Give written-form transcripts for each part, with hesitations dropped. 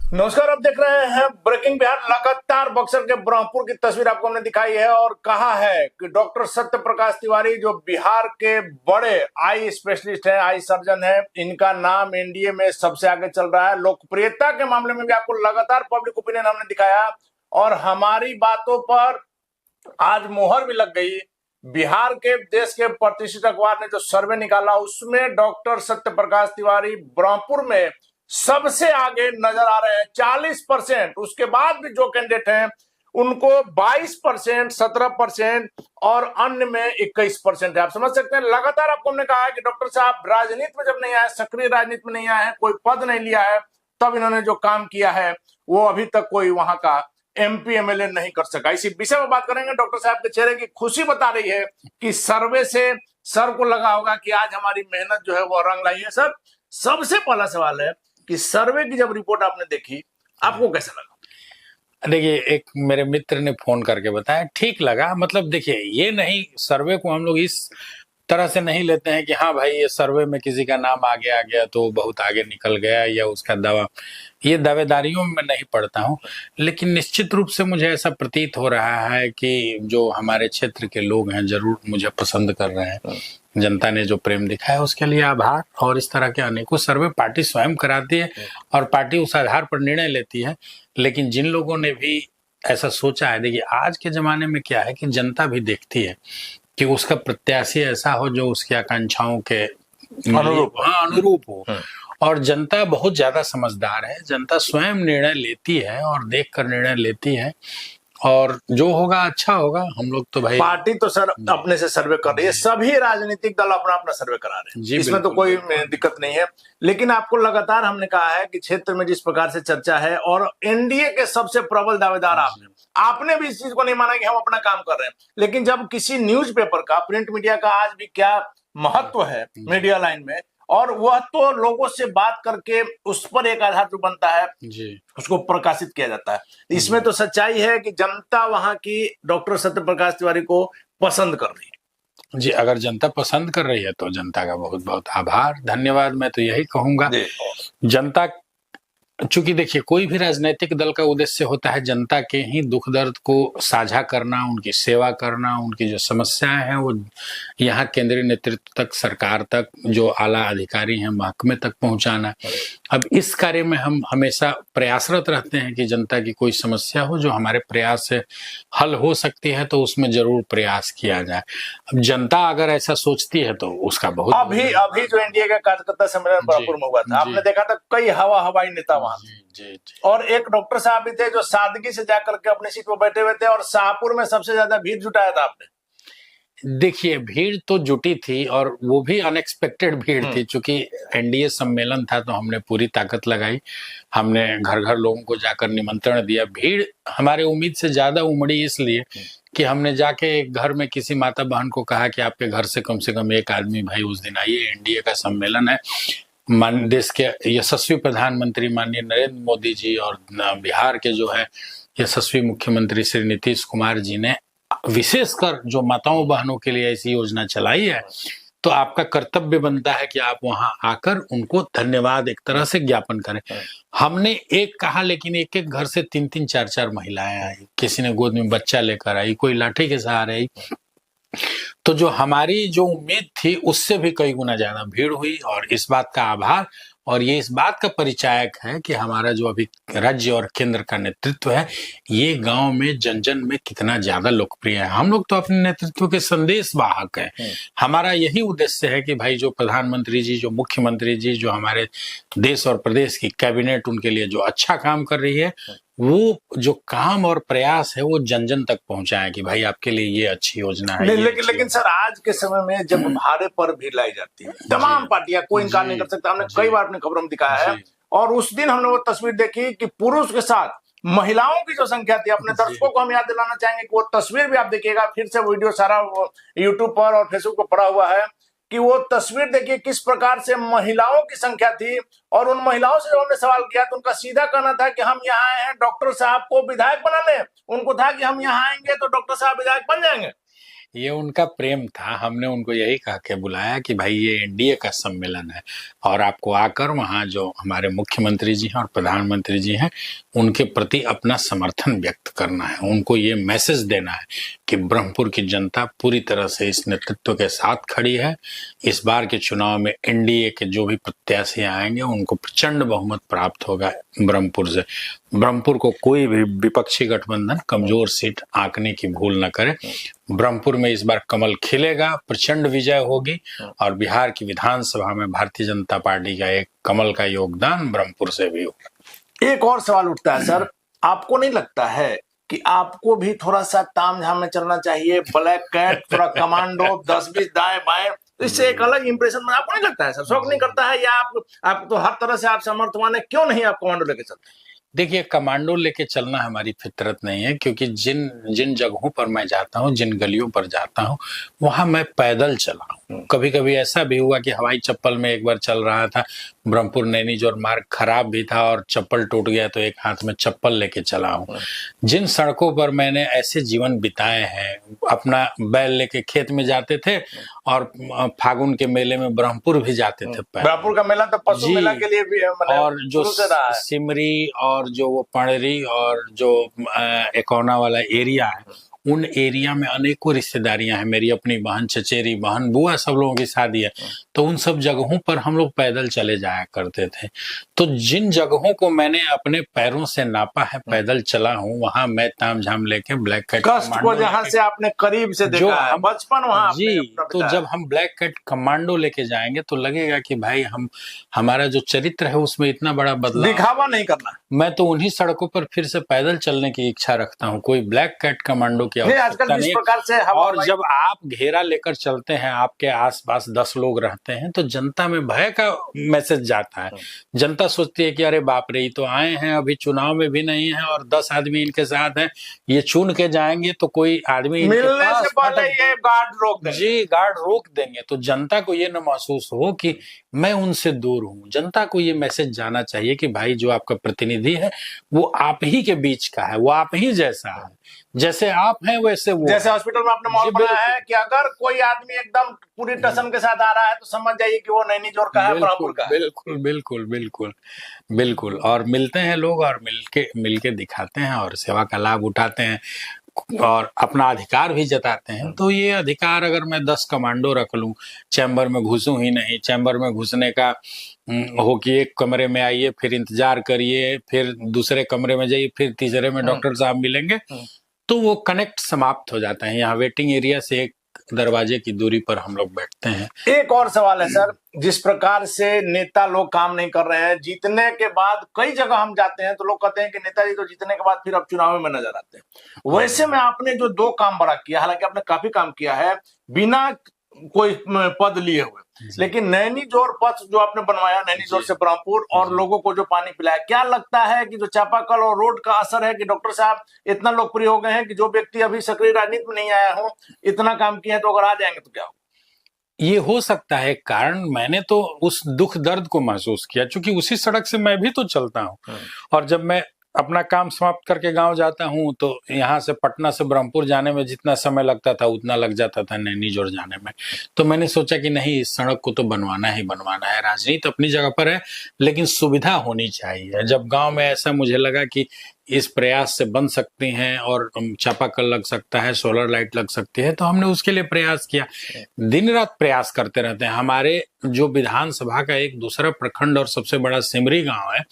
नमस्कार। आप देख रहे हैं ब्रेकिंग बिहार। लगातार बक्सर के ब्रह्मपुर की तस्वीर आपको हमने दिखाई है और कहा है कि डॉक्टर सत्य प्रकाश तिवारी जो बिहार के बड़े आई स्पेशलिस्ट हैं, आई सर्जन हैं, इनका नाम एनडीए में सबसे आगे चल रहा है। लोकप्रियता के मामले में भी आपको लगातार पब्लिक ओपिनियन हमने दिखाया और हमारी बातों पर आज मोहर भी लग गई। बिहार के देश के प्रतिष्ठित अखबार ने जो सर्वे निकाला उसमें डॉक्टर सत्य प्रकाश तिवारी ब्रह्मपुर में सबसे आगे नजर आ रहे हैं, 40%। उसके बाद भी जो कैंडिडेट हैं उनको 22%, 17% और अन्य में 21% है। आप समझ सकते हैं। लगातार आपको हमने कहा है कि डॉक्टर साहब राजनीति में जब नहीं आए, सक्रिय राजनीति में नहीं आए हैं, कोई पद नहीं लिया है, तब इन्होंने जो काम किया है वो अभी तक कोई वहां का एमपी एमएलए नहीं कर सका। इसी विषय में बात करेंगे। डॉक्टर साहब के चेहरे की खुशी बता रही है कि सर्वे से सर को लगा होगा कि आज हमारी मेहनत जो है वो रंग लाई है। सर, सबसे पहला सवाल है कि सर्वे की जब रिपोर्ट आपने देखी, आपको कैसा लगा? देखिए, एक मेरे मित्र ने फोन करके बताया, ठीक लगा। मतलब देखिए, ये नहीं, सर्वे को हम लोग इस तरह से नहीं लेते हैं कि हाँ भाई ये सर्वे में किसी का नाम आगे आ गया तो बहुत आगे निकल गया या उसका दावा, ये दावेदारियों में नहीं पड़ता हूँ। लेकिन निश्चित रूप से मुझे ऐसा प्रतीत हो रहा है कि जो हमारे क्षेत्र के लोग हैं जरूर मुझे पसंद कर रहे हैं। जनता ने जो प्रेम दिखाया उसके लिए आभार। और इस तरह के अनेकों सर्वे पार्टी स्वयं कराती है और पार्टी उस आधार पर निर्णय लेती है। लेकिन जिन लोगों ने भी ऐसा सोचा है, देखिए आज के जमाने में क्या है कि जनता भी देखती है कि उसका प्रत्याशी ऐसा हो जो उसकी आकांक्षाओं के अनुरूप हो। और जनता बहुत ज्यादा समझदार है, जनता स्वयं निर्णय लेती है और देख कर निर्णय लेती है और जो होगा अच्छा होगा। हम लोग तो भाई पार्टी तो सर अपने से सर्वे कर रही है, सभी राजनीतिक दल अपना अपना सर्वे करा रहे हैं, इसमें तो कोई दिक्कत नहीं है। लेकिन आपको लगातार हमने कहा है कि क्षेत्र में जिस प्रकार से चर्चा है और एनडीए के सबसे प्रबल दावेदार आपने भी इस चीज को नहीं माना कि हम अपना काम कर रहे हैं। लेकिन जब किसी न्यूज़पेपर का, प्रिंट मीडिया का आज भी क्या महत्व है मीडिया लाइन में, और वह तो लोगों से बात करके उस पर एक आधार जो बनता है उसको प्रकाशित किया जाता है। इसमें तो सच्चाई है कि जनता वहां की डॉक्टर सत्य प्रकाश तिवारी को पसंद कर रही है। जी, अगर जनता पसंद कर रही है तो जनता का बहुत बहुत आभार, धन्यवाद। मैं तो यही कहूंगा, जनता, चूंकि देखिए कोई भी राजनीतिक दल का उद्देश्य होता है जनता के ही दुख दर्द को साझा करना, उनकी सेवा करना, उनकी जो समस्याएं हैं वो यहाँ केंद्रीय नेतृत्व तक, सरकार तक, जो आला अधिकारी हैं महकमे तक पहुंचाना। अब इस कार्य में हम हमेशा प्रयासरत रहते हैं कि जनता की कोई समस्या हो जो हमारे प्रयास से हल हो सकती है तो उसमें जरूर प्रयास किया जाए। अब जनता अगर ऐसा सोचती है तो उसका बहुत अभी जो एनडीए का कार्यकर्ता सम्मेलन ब्रह्मपुर में हुआ था, आपने देखा था कई हवाई नेता वहां, और एक डॉक्टर साहब भी थे जो सादगी से जाकर के अपनी सीट पर बैठे हुए थे और शाहपुर में सबसे ज्यादा भीड़ जुटाया था आपने। देखिए, भीड़ तो जुटी थी और वो भी अनएक्सपेक्टेड भीड़ थी। चूंकि एनडीए सम्मेलन था तो हमने पूरी ताकत लगाई, हमने घर घर लोगों को जाकर निमंत्रण दिया। भीड़ हमारे उम्मीद से ज्यादा उमड़ी इसलिए कि हमने जाके एक घर में किसी माता बहन को कहा कि आपके घर से कम एक आदमी भाई उस दिन आइए, एनडीए का सम्मेलन है। देश के यशस्वी प्रधानमंत्री माननीय नरेंद्र मोदी जी और बिहार के जो है यशस्वी मुख्यमंत्री श्री नीतीश कुमार जी ने विशेषकर जो माताओं बहनों के लिए ऐसी योजना चलाई है, तो आपका कर्तव्य बनता है कि आप वहां आकर उनको धन्यवाद एक तरह से ज्ञापन करें। हमने एक कहा, लेकिन एक एक घर से 3-3, 4-4 महिलाएं आई, किसी ने गोद में बच्चा लेकर आई, कोई लाठी के सहारे आई। तो जो हमारी जो उम्मीद थी उससे भी कई गुना ज्यादा भीड़ हुई और इस बात का आभार। और ये इस बात का परिचायक है कि हमारा जो अभी राज्य और केंद्र का नेतृत्व है ये गांव में जन जन में कितना ज्यादा लोकप्रिय है। हम लोग तो अपने नेतृत्व के संदेश वाहक हैं। हमारा यही उद्देश्य है कि भाई जो प्रधानमंत्री जी, जो मुख्यमंत्री जी, जो हमारे देश और प्रदेश की कैबिनेट उनके लिए जो अच्छा काम कर रही है, वो जो काम और प्रयास है वो जन जन तक पहुंचाए कि भाई आपके लिए ये अच्छी योजना है। लेकिन सर आज के समय में जब भारे पर भीड़ लाई जाती है, तमाम पार्टियां, कोई इनकार नहीं कर सकता। हमने कई बार अपनी खबरों में दिखाया है और उस दिन हमने वो तस्वीर देखी कि पुरुष के साथ महिलाओं की जो संख्या थी, अपने दर्शकों को हम याद दिलाना चाहेंगे कि वो तस्वीर भी आप देखिएगा, फिर से वीडियो सारा यूट्यूब पर और फेसबुक पर पड़ा हुआ है कि वो तस्वीर देखिए किस प्रकार से महिलाओं की संख्या थी। और उन महिलाओं से जब हमने सवाल किया तो उनका सीधा कहना था कि हम यहाँ आए हैं डॉक्टर साहब को विधायक बनाने। उनको था कि हम यहाँ आएंगे तो डॉक्टर साहब विधायक बन जाएंगे। ये उनका प्रेम था। हमने उनको यही कह के बुलाया कि भाई ये एनडीए का सम्मेलन है और आपको आकर वहाँ जो हमारे मुख्यमंत्री जी हैं और प्रधानमंत्री जी हैं उनके प्रति अपना समर्थन व्यक्त करना है, उनको ये मैसेज देना है कि ब्रह्मपुर की जनता पूरी तरह से इस नेतृत्व के साथ खड़ी है। इस बार के चुनाव में एनडीए के जो भी प्रत्याशी आएंगे उनको प्रचंड बहुमत प्राप्त होगा ब्रह्मपुर से। ब्रह्मपुर को कोई भी विपक्षी गठबंधन कमजोर सीट आंकने की भूल न करे। ब्रह्मपुर में इस बार कमल खिलेगा, प्रचंड विजय होगी और बिहार की विधानसभा में भारतीय जनता पार्टी का एक कमल का योगदान ब्रह्मपुर से भी होगा। एक और सवाल उठता है सर, आपको नहीं लगता है कि आपको भी थोड़ा सा तामझाम में चलना चाहिए, ब्लैक कैट, थोड़ा कमांडो, 10-20 दाएं बाएं, तो इससे एक अलग इंप्रेशन में आपको नहीं लगता है सर? शौक नहीं करता है या आप तो हर तरह से आप समर्थवान है, क्यों नहीं आप कमांडो लेके चलते? देखिए, कमांडो लेके चलना हमारी फितरत नहीं है, क्योंकि जिन जिन जगहों पर मैं जाता हूँ, जिन गलियों पर जाता हूँ, वहां मैं पैदल चला हूँ। कभी कभी ऐसा भी हुआ कि हवाई चप्पल में एक बार चल रहा था, ब्रह्मपुर नैनीजोर मार्ग खराब भी था और चप्पल टूट गया तो एक हाथ में चप्पल लेके चला हूँ। जिन सड़कों पर मैंने ऐसे जीवन बिताए हैं, अपना बैल लेके खेत में जाते थे और फागुन के मेले में ब्रह्मपुर भी जाते थे। ब्रह्मपुर का मेला तो पशु मेला के लिए भी और जो सिमरी और जो वो पणरी और जो एकौना वाला एरिया है, उन एरिया में अनेकों रिश्तेदारियां हैं मेरी, अपनी बहन, चचेरी बहन, बुआ, सब लोगों की शादी है। तो उन सब जगहों पर हम लोग पैदल चले जाया करते थे। तो जिन जगहों को मैंने अपने पैरों से नापा है, पैदल चला हूँ, वहां मैं तामझाम लेके ब्लैक कैट कष्ट को जहां से आपने करीब से देखा है, बचपन वहां जी, तो जब हम ब्लैक कैट कमांडो लेके जाएंगे तो लगेगा कि भाई हमारा जो चरित्र है उसमें इतना बड़ा बदलाव, दिखावा नहीं करना। मैं तो उन्हीं सड़कों पर फिर से पैदल चलने की इच्छा रखता हूँ, कोई ब्लैक कैट कमांडो की आवश्यकता नहीं। प्रकार से और जब आप घेरा लेकर चलते हैं, आपके आसपास 10 लोग रहते हैं, तो जनता में भय का मैसेज जाता है। जनता सोचती है कि अरे बाप रे, ये तो आए हैं, अभी चुनाव में भी नहीं है और 10 आदमी इनके साथ हैं, ये चुन के जाएंगे तो कोई आदमी मिलने से पहले ये गार्ड रोक देंगे। जी, गार्ड रोक देंगे। तो जनता को ये न महसूस हो कि मैं उनसे दूर हूं। जनता को ये मैसेज जाना चाहिए कि भाई जो आपका प्रतिनिधि है वो आप ही के बीच का है, वो आप ही जैसा है, जैसे आप हैं वैसे वो। जैसे हॉस्पिटल में आपने माहौल बनाया है कि अगर कोई आदमी एकदम पूरी टसन के साथ आ रहा है तो समझ जाइए कि वो नैनीजोर का है, ब्रह्मपुर का है। बिल्कुल बिल्कुल बिल्कुल बिल्कुल। और मिलते हैं लोग और मिलके दिखाते हैं और सेवा का लाभ उठाते हैं और अपना अधिकार भी जताते हैं। तो ये अधिकार अगर मैं 10 कमांडो रख लूं, चैम्बर में घुसूं ही नहीं, चैम्बर में घुसने का हो कि एक कमरे में आइए, फिर इंतजार करिए, फिर दूसरे कमरे में जाइए, फिर तीसरे में डॉक्टर साहब मिलेंगे, तो वो कनेक्ट समाप्त हो जाता है। यहाँ वेटिंग एरिया से एक दरवाजे की दूरी पर हम लोग बैठते हैं। एक और सवाल है सर, जिस प्रकार से नेता लोग काम नहीं कर रहे हैं, जीतने के बाद कई जगह हम जाते हैं तो लोग कहते हैं कि नेताजी तो जीतने के बाद फिर अब चुनाव में नजर आते हैं। वैसे में आपने जो 2 काम बड़ा किया, हालांकि आपने काफी काम किया है बिना कोई पद लिए हुए, लेकिन नैनीजोर पथ जो आपने बनवाया, नैनीजोर से ब्रह्मपुर, और लोगों को जो पानी पिलाया, क्या लगता है कि जो चापाकल और रोड का असर है कि डॉक्टर साहब इतना लोकप्रिय हो गए हैं कि जो व्यक्ति अभी सक्रिय राजनीति में नहीं आया हो, इतना काम किया है, तो अगर आ जाएंगे तो क्या हो? ये हो सकता है कारण। मैंने तो उस दुख दर्द को महसूस किया, क्योंकि उसी सड़क से मैं भी तो चलता हूँ। और जब मैं अपना काम समाप्त करके गांव जाता हूं तो यहाँ से पटना से ब्रह्मपुर जाने में जितना समय लगता था उतना लग जाता था नैनीजोर जाने में। तो मैंने सोचा कि नहीं, इस सड़क को तो बनवाना ही बनवाना है। राजनीति अपनी जगह पर है, लेकिन सुविधा होनी चाहिए। जब गांव में ऐसा मुझे लगा कि इस प्रयास से बन सकती हैं और चापाकल लग सकता है, सोलर लाइट लग सकती है, तो हमने उसके लिए प्रयास किया। दिन रात प्रयास करते रहते हैं। हमारे जो विधानसभा का एक दूसरा प्रखंड और सबसे बड़ा सिमरी गांव है,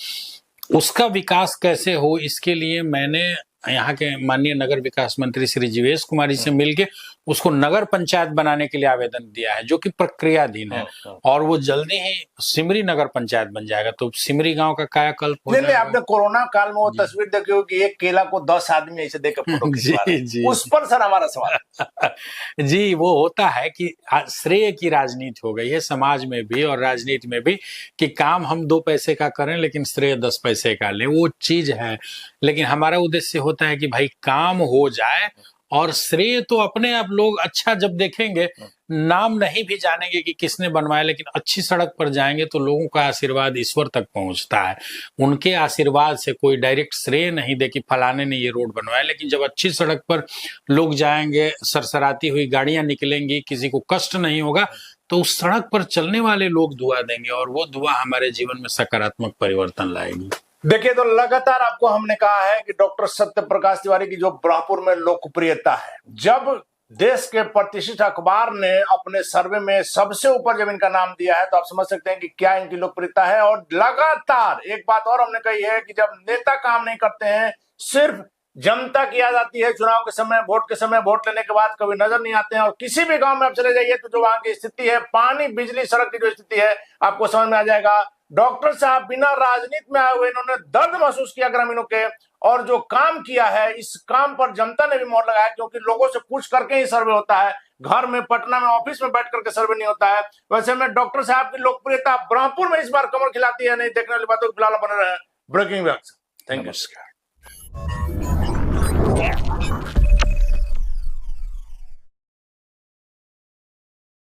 उसका विकास कैसे हो, इसके लिए मैंने यहाँ के माननीय नगर विकास मंत्री श्री जीवेश कुमार जी से मिलके उसको नगर पंचायत बनाने के लिए आवेदन दिया है, जो कि प्रक्रियाधीन है और वो जल्दी ही सिमरी नगर पंचायत बन जाएगा। तो सिमरी गांव का कायाकल्प हो जाएगा। आपने कोरोना काल में वो तस्वीर देखी होगी, एक केला को 10 आदमी ऐसे देकर फोटो खिंचवा रहे हैं। जी, उस पर सर हमारा सवाल जी, वो होता है कि श्रेय की राजनीति हो गई है समाज में भी और राजनीति में भी, कि काम हम 2 पैसे का करें लेकिन श्रेय 10 पैसे का लें, वो चीज है। लेकिन हमारा उद्देश्य होता है कि भाई काम हो जाए और श्रेय तो अपने आप लोग अच्छा जब देखेंगे, नाम नहीं भी जानेंगे कि किसने बनवाया, लेकिन अच्छी सड़क पर जाएंगे तो लोगों का आशीर्वाद ईश्वर तक पहुंचता है। उनके आशीर्वाद से कोई डायरेक्ट श्रेय नहीं दे कि फलाने ने ये रोड बनवाया, लेकिन जब अच्छी सड़क पर लोग जाएंगे, सरसराती हुई गाड़ियां निकलेंगी, किसी को कष्ट नहीं होगा, तो उस सड़क पर चलने वाले लोग दुआ देंगे और वो दुआ हमारे जीवन में सकारात्मक परिवर्तन लाएगी। देखिए, तो लगातार आपको हमने कहा है कि डॉक्टर सत्य प्रकाश तिवारी की जो ब्रह्मपुर में लोकप्रियता है, जब देश के प्रतिष्ठित अखबार ने अपने सर्वे में सबसे ऊपर जब इनका नाम दिया है, तो आप समझ सकते हैं कि क्या इनकी लोकप्रियता है। और लगातार एक बात और हमने कही है कि जब नेता काम नहीं करते हैं, सिर्फ जनता की याद आती है चुनाव के समय, वोट के समय, वोट लेने के बाद कभी नजर नहीं आते हैं। और किसी भी गांव में आप चले जाइए तो जो वहां की स्थिति है, पानी, बिजली, सड़क की जो स्थिति है, आपको समझ में आ जाएगा। डॉक्टर साहब बिना राजनीति में आए हुए इन्होंने दर्द महसूस किया ग्रामीणों के, और जो काम किया है, इस काम पर जनता ने भी मोहर लगाया, क्योंकि लोगों से पूछ करके ही सर्वे होता है। घर में, पटना में, ऑफिस में बैठ करके सर्वे नहीं होता है। वैसे में डॉक्टर साहब की लोकप्रियता ब्रह्मपुर में इस बार कमर खिलाती है, नहीं देखने वाली बातों फिलहाल बने रहे ब्रेकिंग न्यूज। Thank you.